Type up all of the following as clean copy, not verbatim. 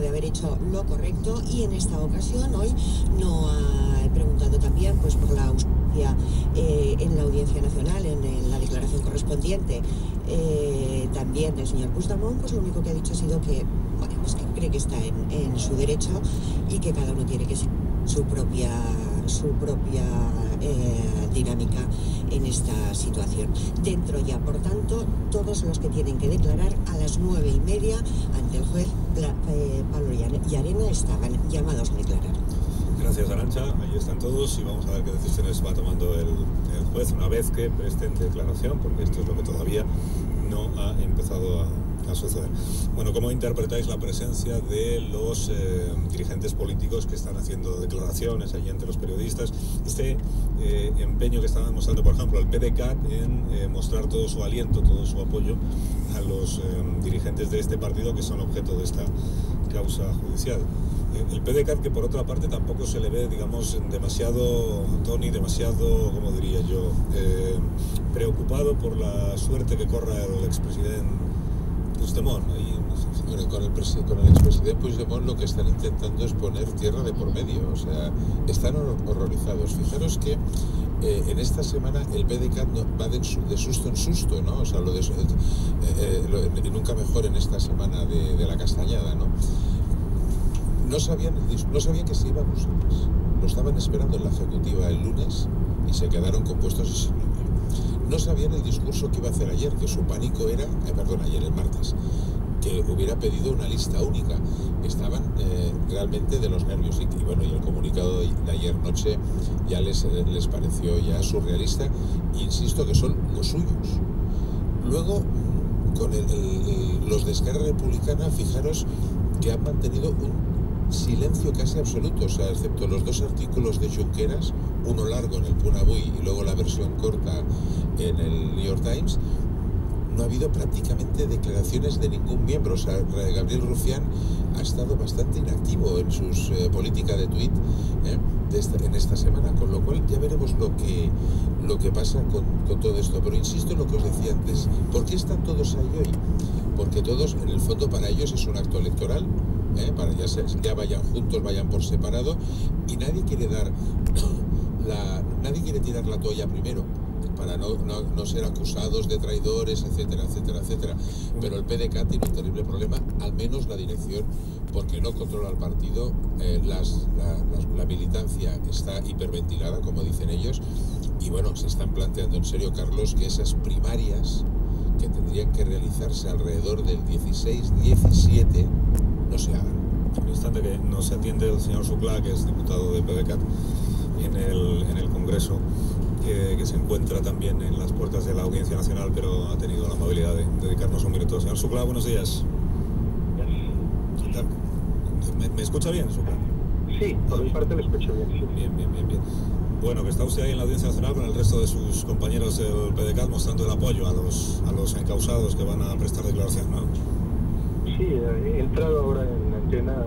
de haber hecho lo correcto, y en esta ocasión hoy no ha preguntado también pues por la ausencia en la Audiencia Nacional, en la declaración correspondiente también del señor Puigdemont. Pues lo único que ha dicho ha sido que, bueno, pues que cree que está en su derecho y que cada uno tiene que ser su propia dinámica en esta situación. Dentro ya, por tanto, todos los que tienen que declarar a las 9:30 ante el juez Pablo Llarena estaban llamados a declarar. Gracias, Arantxa. Ahí están todos y vamos a ver qué decisiones va tomando el juez una vez que presten declaración, porque esto es lo que todavía no ha empezado a suceder. Bueno, ¿cómo interpretáis la presencia de los dirigentes políticos que están haciendo declaraciones allí ante los periodistas? Este empeño que está demostrando, por ejemplo, el PDeCAT en mostrar todo su aliento, todo su apoyo a los dirigentes de este partido que son objeto de esta causa judicial. El PDeCAT, que por otra parte tampoco se le ve, digamos, demasiado, Tony, demasiado, como diría yo, preocupado por la suerte que corra el expresidente Puigdemont. Bueno, con el expresidente Puigdemont lo que están intentando es poner tierra de por medio, o sea, están horrorizados. Fijaros que en esta semana el PDeCAT va de susto en susto, ¿no? O sea, nunca mejor en esta semana de la castañada, ¿no? No sabían que se iba a Bruselas. Lo estaban esperando en la ejecutiva el lunes y se quedaron compuestos y sin nombre. No sabían el discurso que iba a hacer ayer, que su pánico era, ayer el martes, que hubiera pedido una lista única. Estaban realmente de los nervios y el comunicado de ayer noche ya les pareció ya surrealista. Insisto que son los suyos. Luego, con los de Esquerra Republicana, fijaros que han mantenido un silencio casi absoluto, o sea, excepto los dos artículos de Junqueras, uno largo en el Punt Avui y luego la versión corta en el New York Times, no ha habido prácticamente declaraciones de ningún miembro. O sea, Gabriel Rufián ha estado bastante inactivo en sus política de tuit en esta semana, con lo cual ya veremos lo que pasa con todo esto. Pero insisto en lo que os decía antes, ¿por qué están todos ahí hoy? Porque todos, en el fondo, para ellos es un acto electoral, para ya vayan juntos, vayan por separado, y nadie quiere tirar la toalla primero para no ser acusados de traidores, etcétera, etcétera, etcétera. Pero el PDeCAT tiene un terrible problema, al menos la dirección, porque no controla el partido, la militancia está hiperventilada, como dicen ellos, y bueno, se están planteando en serio, Carlos, que esas primarias que tendrían que realizarse alrededor del 16-17 no se hagan. En el instante que nos atiende el señor Suclà, que es diputado de PDeCAT en el Congreso, que se encuentra también en las puertas de la Audiencia Nacional, pero ha tenido la amabilidad de dedicarnos un minuto. Señor Suclà, buenos días. ¿Me escucha bien, Suclà? Sí, por mi parte le escucho bien. Sí. Bien. Bueno, que está usted ahí en la Audiencia Nacional con el resto de sus compañeros del PDeCAT mostrando el apoyo a los encausados que van a prestar declaración, ¿no? Sí, he entrado ahora en la antena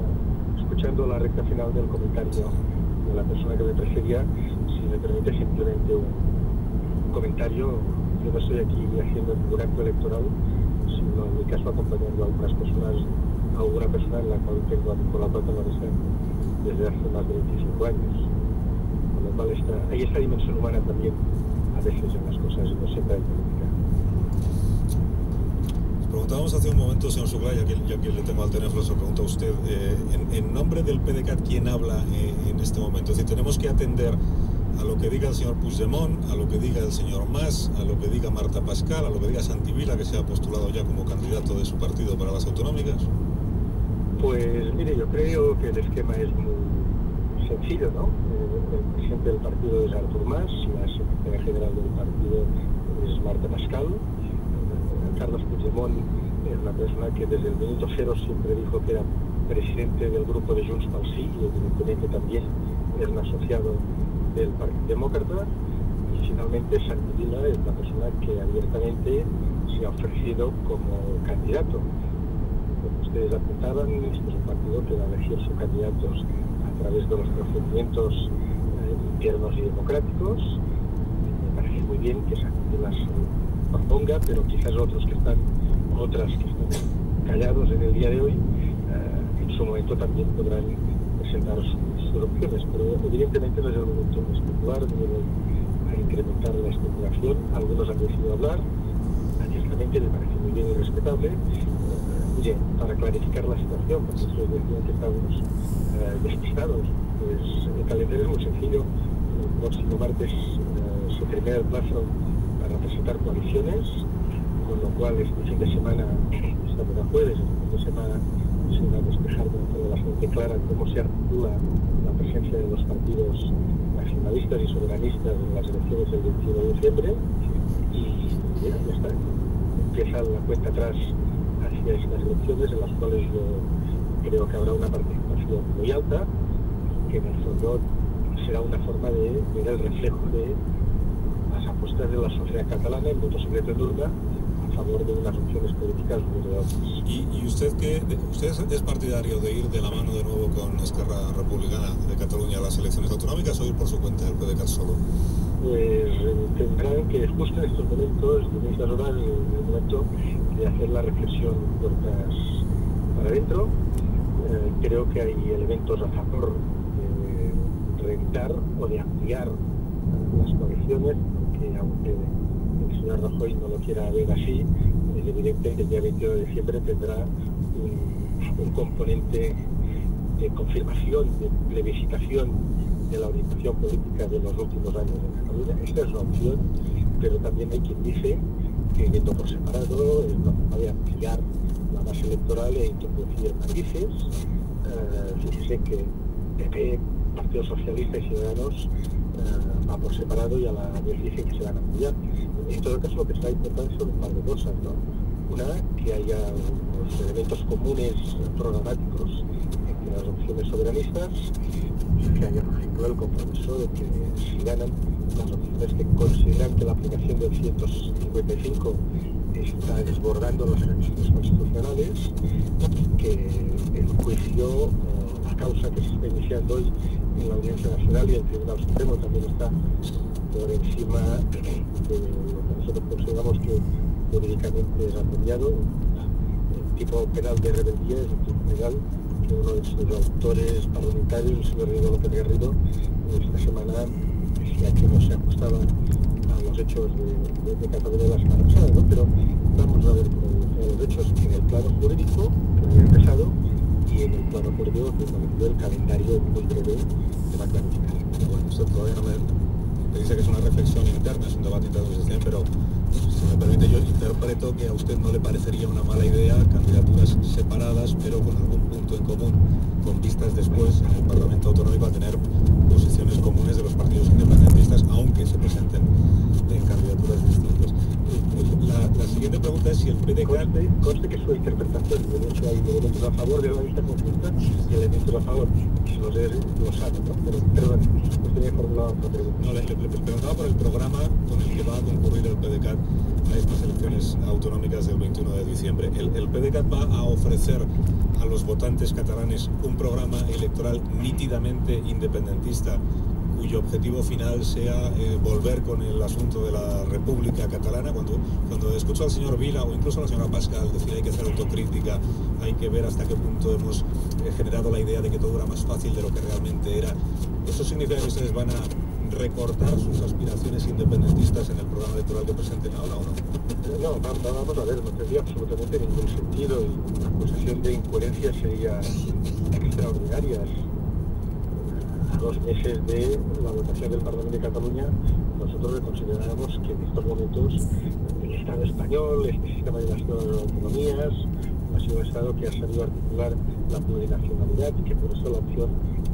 escuchando la recta final del comentario de la persona que me precedía. Si me permite simplemente un comentario, yo no estoy aquí haciendo ningún acto electoral, sino en mi caso acompañando a alguna persona en la cual con la cual tengo amistad desde hace más de 25 años. Con lo cual hay esta dimensión humana también a veces en las cosas y no siempre hay política. Preguntábamos hace un momento, señor Suclà, ya que le tengo al teléfono, se pregunta a usted, en nombre del PDeCAT, ¿quién habla en este momento? Es decir, tenemos que atender a lo que diga el señor Puigdemont, a lo que diga el señor Mas, a lo que diga Marta Pascal, a lo que diga Santi Vila, que se ha postulado ya como candidato de su partido para las autonómicas. Pues mire, yo creo que el esquema es muy sencillo, ¿no? El presidente del partido es Artur Mas, la secretaria general del partido es Marta Pascal. Carles Puigdemont es una persona que desde el minuto cero siempre dijo que era presidente del grupo de Junts pel Sí, y evidentemente también es un asociado del Partido Demócrata. Y finalmente Santi Vila es la persona que abiertamente se ha ofrecido como candidato. Como ustedes apuntaban, este es un partido que va a elegir sus candidatos a través de los procedimientos internos y democráticos. Me parece muy bien que Santi Vila proponga, pero quizás otras que están callados en el día de hoy, en su momento también podrán presentar sus opciones, pero evidentemente no es el momento de especular ni a incrementar la especulación. Algunos han decidido hablar, honestamente me parece muy bien y respetable. Oye, para clarificar la situación, porque ustedes decían que estábamos despistados, pues el calendario es muy sencillo. El próximo martes se termina el plazo para presentar coaliciones, con lo cual este fin de semana, estamos a jueves, este fin de semana se va a despejar de una forma bastante clara cómo se articula la presencia de los partidos nacionalistas y soberanistas en las elecciones del 21 de diciembre y ya está. Empieza la cuenta atrás hacia estas elecciones en las cuales yo creo que habrá una participación muy alta, que en el fondo será una forma de ver el reflejo de las apuestas de la sociedad catalana en voto secreto en urna a favor de unas opciones políticas muy reales. ¿Y usted es partidario de ir de la mano de nuevo con Esquerra Republicana de Cataluña a las elecciones autonómicas o ir por su cuenta del PDeCAT solo? Pues tendrán que justo en estos momentos, en estas horas, en el momento de hacer la reflexión puertas para adentro. Creo que hay elementos a favor de reeditar o de ampliar las coaliciones, porque aunque el señor Rajoy no lo quiera ver así, es evidente que el día 21 de diciembre tendrá un componente de confirmación, de plebiscitación de la orientación política de los últimos años en Cataluña. Esta es una opción, pero también hay quien dice que yendo por separado es una forma de ampliar la base electoral e introducir matices. Fíjese que PP, Partido Socialista y Ciudadanos va por separado y a la vez dicen que se van a apoyar. En todo caso, lo que será importante son un par de cosas, ¿no? Una, que haya unos elementos comunes programáticos entre las opciones soberanistas, que haya, por ejemplo, el compromiso de que si ganan las opciones que consideran que la aplicación del 155 está desbordando las revisiones constitucionales, que el juicio, la causa que se está iniciando hoy en la Audiencia Nacional y el Tribunal Supremo también está por encima de lo que nosotros consideramos que jurídicamente es apropiado. El tipo penal de rebeldía es un tipo penal que uno de sus autores parlamentarios, el señor Rigo López Garrido, esta semana decía que no se ajustaba a los hechos de Cataluña la semana pasada, ¿no? Pero vamos a ver los hechos en el plano jurídico, que había empezado, y en el plano jurídico que estableció el calendario muy breve de la clarificación. Bueno, usted todavía no me dice que es una reflexión interna, es un debate interno, pero si me permite, yo interpreto que a usted no le parecería una mala idea candidaturas separadas, pero con algún punto en común, con vistas después en el Parlamento Autonómico a tener posiciones comunes de los partidos independentistas, aunque se presenten en candidaturas distintas. La siguiente pregunta es si el PDeCAT... Conste que su interpretación, de hecho hay elementos a favor de la lista conjunta y elementos a favor, si los sabe, ¿no? Pero perdón, usted me ha formulado otra pregunta. No, le preguntaba por el programa con el que va a concurrir el PDeCAT a estas elecciones autonómicas del 21 de diciembre. ¿El PDeCAT va a ofrecer a los votantes catalanes un programa electoral nítidamente independentista, cuyo objetivo final sea volver con el asunto de la República Catalana? Cuando escucho al señor Vila o incluso a la señora Pascal decir hay que hacer autocrítica, hay que ver hasta qué punto hemos generado la idea de que todo era más fácil de lo que realmente era, ¿eso significa que ustedes van a recortar sus aspiraciones independentistas en el programa electoral que presenten ahora o no? No, vamos a ver, no tendría absolutamente ningún sentido y la acusación de incoherencia sería extraordinaria. A 2 meses de la votación del Parlamento de Cataluña, nosotros consideramos que en estos momentos el Estado español, este sistema de las autonomías, ha sido un Estado que ha sabido articular la plurinacionalidad y que por eso la opción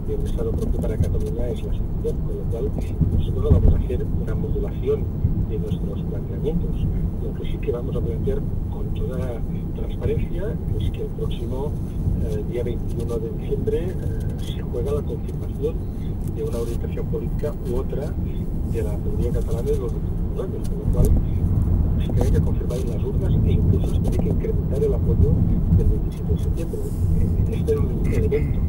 de un Estado propio para Cataluña es la solución, con lo cual nosotros no vamos a hacer una modulación de nuestros planteamientos. Lo que sí que vamos a plantear con toda transparencia es que el próximo día 21 de diciembre se juega la confirmación de una orientación política u otra de la autonomía catalana en los últimos años, con lo cual se tiene que confirmar en las urnas e incluso se tiene que incrementar el apoyo del 27 de septiembre. Este es un elemento,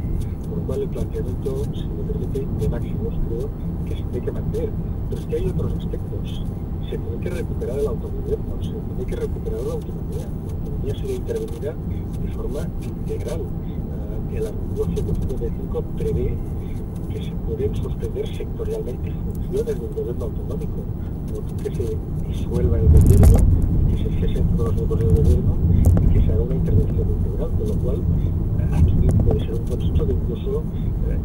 por lo cual el planteamiento, si me permite, de máximos creo que se tiene que mantener. Pero es que hay otros aspectos. Se tiene que recuperar el autogobierno, se tiene que recuperar la autonomía. La autonomía se debe intervenir de forma integral. el artículo 155 prevé que se pueden suspender sectorialmente funciones del gobierno autonómico, que se disuelva el gobierno, que se cesen todos los miembros del gobierno y que se haga una intervención integral, con lo cual aquí puede ser un consenso de incluso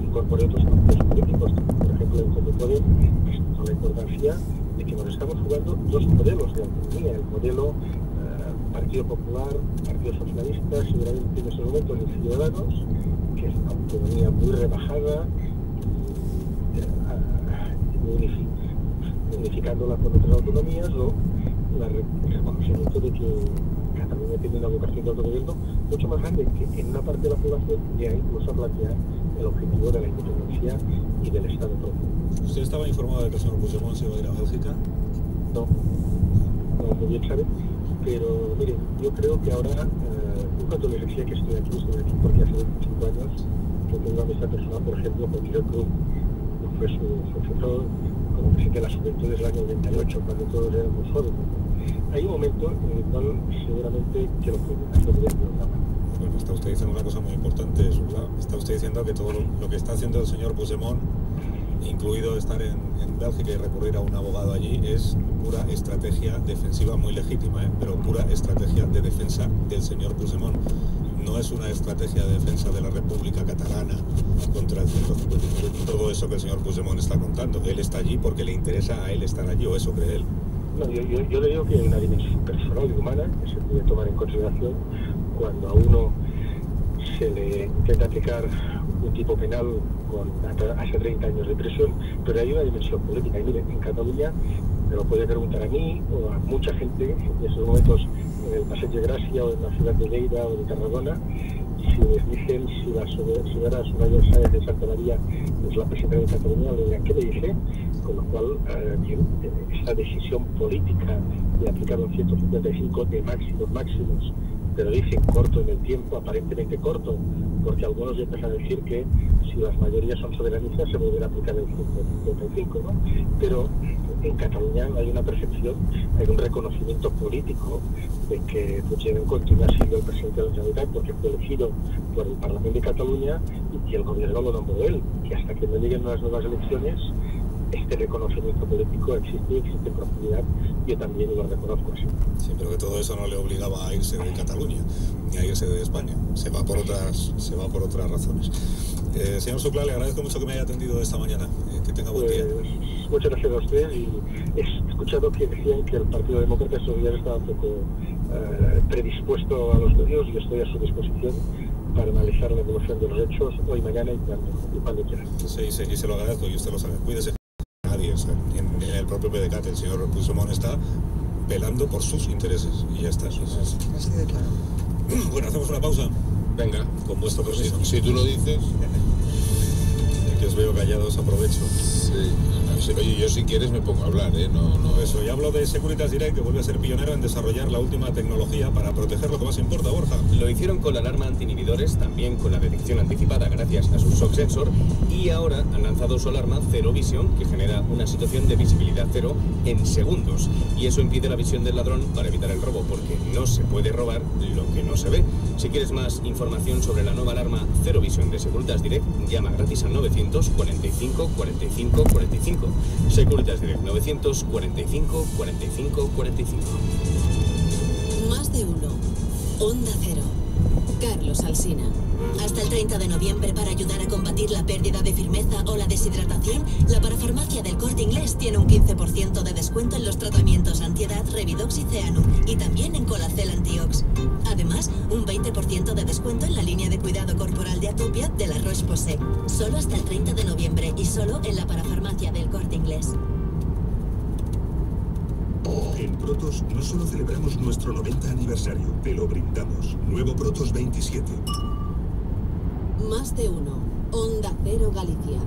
incorporar otros partidos políticos, por ejemplo el Podem, con la importancia de que nos estamos jugando dos modelos de autonomía, el modelo Partido Popular, Partido Socialista, seguramente en ese momento los Ciudadanos, que es una autonomía muy rebajada, unificándola con otras autonomías, o el reconocimiento de que Cataluña tiene una vocación de autogobierno mucho más grande, que en una parte de la población ya incluso plantea el objetivo de la independencia y del Estado propio. ¿Usted estaba informado de que el señor Puigdemont se iba a ir a Bélgica? No, muy bien sabe, pero mire, yo creo que ahora, en cuanto les decía que estoy aquí porque hace 25 años que tengo amistad personal, por ejemplo, con Miguel Cruz, que fue su sucesor como presidente de las Juventudes del año 98, cuando todos éramos jóvenes. Hay un momento en el cual seguramente que lo pueden hacer de otra manera. Bueno, está usted diciendo una cosa muy importante, ¿verdad? Está usted diciendo que todo lo que está haciendo el señor Puigdemont, incluido estar en Bélgica y recurrir a un abogado allí, es pura estrategia defensiva muy legítima, pero pura estrategia de defensa del señor Puigdemont. No es una estrategia de defensa de la República Catalana contra el 155 y todo eso que el señor Puigdemont está contando. Él está allí porque le interesa a él estar allí, o eso cree él. No, yo le digo que hay una dimensión personal y humana que se puede tomar en consideración cuando a uno se le intenta aplicar un tipo penal con hasta 30 años de prisión, pero hay una dimensión política. Y mire, en Cataluña me lo puede preguntar a mí o a mucha gente en esos momentos en el Passeig de Gràcia o en la ciudad de Lleida o de Tarragona, si les dicen si la señora Soraya Sáenz de Santamaría es la presidenta de Cataluña, le dirán, ¿qué le dije? Con lo cual, esta decisión política de aplicar un 155 de máximos, pero dicen corto en el tiempo, aparentemente corto, porque algunos ya empiezan a decir que si las mayorías son soberanistas se volverá a aplicar el 155, ¿no? Pero en Cataluña hay una percepción, hay un reconocimiento político de que Puigdemont continúa siendo el presidente de la Generalitat porque fue elegido por el Parlamento de Cataluña y el gobierno lo nombró él, y hasta que no lleguen las nuevas elecciones este reconocimiento político existe en profundidad. Yo también lo reconozco así. Sí, pero que todo eso no le obligaba a irse de Cataluña ni a irse de España. Se va por otras razones. Señor Suclà, le agradezco mucho que me haya atendido esta mañana. Que tenga buen día. Muchas gracias a usted, y he escuchado que decían que el Partido Demócrata estos días estaba un poco predispuesto a los medios, y estoy a su disposición para analizar la evolución de los hechos hoy, mañana y cuando quiera. Sí, y se lo agradezco, y usted lo sabe. Cuídese. Nadie, o sea, en el propio PDeCAT, el señor Puigdemont está velando por sus intereses, y ya está. Así de claro. Bueno, hacemos una pausa. Venga, Con vuestro permiso. si tú lo dices. Que os veo callados, aprovecho. Sí. Oye, yo si quieres me pongo a hablar, No. Eso, y hablo de Securitas Direct, que vuelve a ser pionero en desarrollar la última tecnología para proteger lo que más importa, Borja. Lo hicieron con la alarma anti-inhibidores, también con la detección anticipada gracias a su shock sensor, y ahora han lanzado su alarma Zero Vision, que genera una situación de visibilidad cero en segundos. Y eso impide la visión del ladrón para evitar el robo, porque no se puede robar lo que no se ve. Si quieres más información sobre la nueva alarma Zero Vision de Securitas Direct, llama gratis al 945 45 45. Securitas Direct 945 45 45. Más de uno. Onda Cero. Carlos Alsina. Hasta el 30 de noviembre, para ayudar a combatir la pérdida de firmeza o la deshidratación, la parafarmacia del Corte Inglés tiene un 15% de descuento en los tratamientos antiedad Revidox y Ceanum, y también en Colacel Antiox. Además, un 20% de descuento en la línea de cuidado corporal de Atopia de la Roche-Posay. Solo hasta el 30 de noviembre y solo en la parafarmacia del Corte Inglés. En Protos no solo celebramos nuestro 90 aniversario, te lo brindamos. Nuevo Protos 27. Más de uno. Onda Cero Galicia.